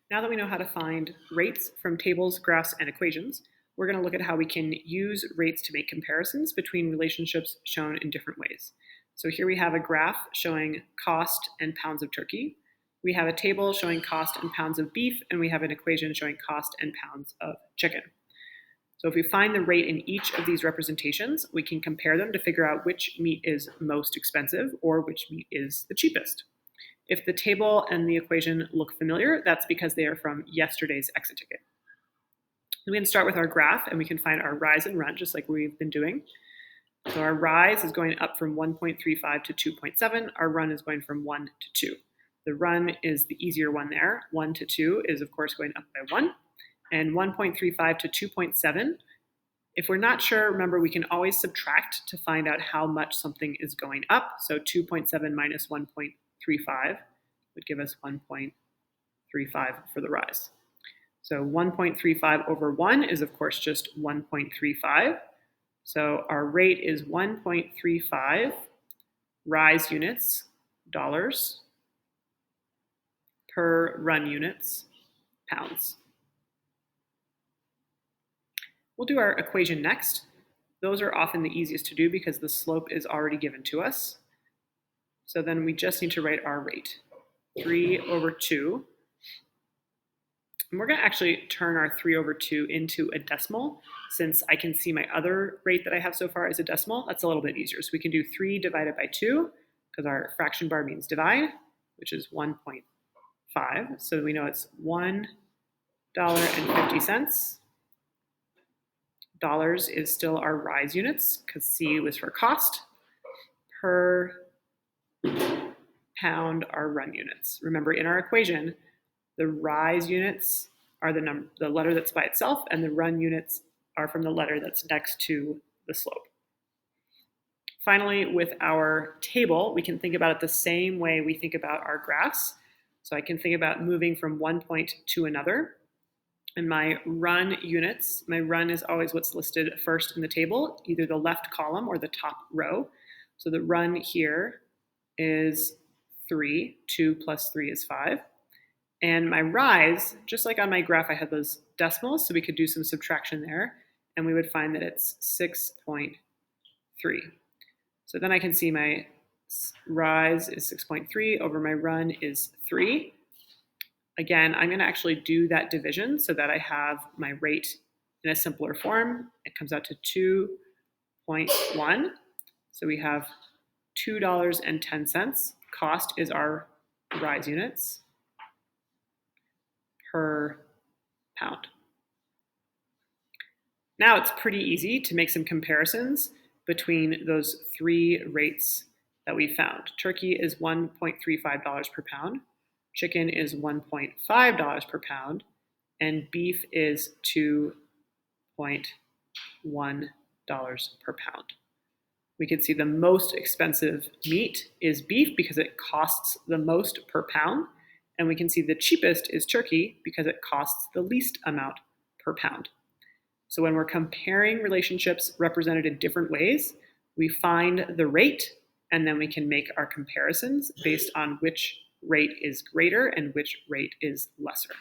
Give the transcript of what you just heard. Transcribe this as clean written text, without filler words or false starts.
Now that we know how to find rates from tables, graphs, and equations, we're going to look at how we can use rates to make comparisons between relationships shown in different ways. So here we have a graph showing cost and pounds of turkey. We have a table showing cost and pounds of beef, and we have an equation showing cost and pounds of chicken. So if we find the rate in each of these representations, we can compare them to figure out which meat is most expensive or which meat is the cheapest. If the table and the equation look familiar, that's because they are from yesterday's exit ticket. We can start with our graph and we can find our rise and run just like we've been doing. So our rise is going up from 1.35 to 2.7. Our run is going from 1 to 2. The run is the easier one there. 1 to 2 is of course going up by 1. And 1.35 to 2.7. If we're not sure, remember we can always subtract to find out how much something is going up. So 2.7 minus 1.35 would give us 1.35 for the rise. So 1.35 over 1 is of course just 1.35. So our rate is 1.35 rise units, dollars, per run units, pounds. We'll do our equation next. Those are often the easiest to do because the slope is already given to us. So then we just need to write our rate, 3 over 2. And we're going to actually turn our 3 over 2 into a decimal. Since I can see my other rate that I have so far as a decimal, that's a little bit easier. So we can do 3 divided by 2, because our fraction bar means divide, which is 1.5. So we know it's $1.50. Dollars is still our rise units, because C was for cost. Per pound are run units. Remember, in our equation, the rise units are the letter that's by itself, and the run units are from the letter that's next to the slope. Finally, with our table, we can think about it the same way we think about our graphs. So I can think about moving from one point to another. And my run units, my run is always what's listed first in the table, either the left column or the top row. So the run here is 3, 2 plus 3 is 5. And my rise, just like on my graph, I had those decimals, so we could do some subtraction there, and we would find that it's 6.3. So then I can see my rise is 6.3 over my run is 3. Again, I'm going to actually do that division so that I have my rate in a simpler form. It comes out to 2.1. So we have $2.10. Cost is our rise units per pound. Now it's pretty easy to make some comparisons between those three rates that we found. Turkey is $1.35 per pound. Chicken is $1.5 per pound, and beef is $2.1 per pound. We can see the most expensive meat is beef because it costs the most per pound, and we can see the cheapest is turkey because it costs the least amount per pound. So when we're comparing relationships represented in different ways, we find the rate, and then we can make our comparisons based on which rate is greater and which rate is lesser.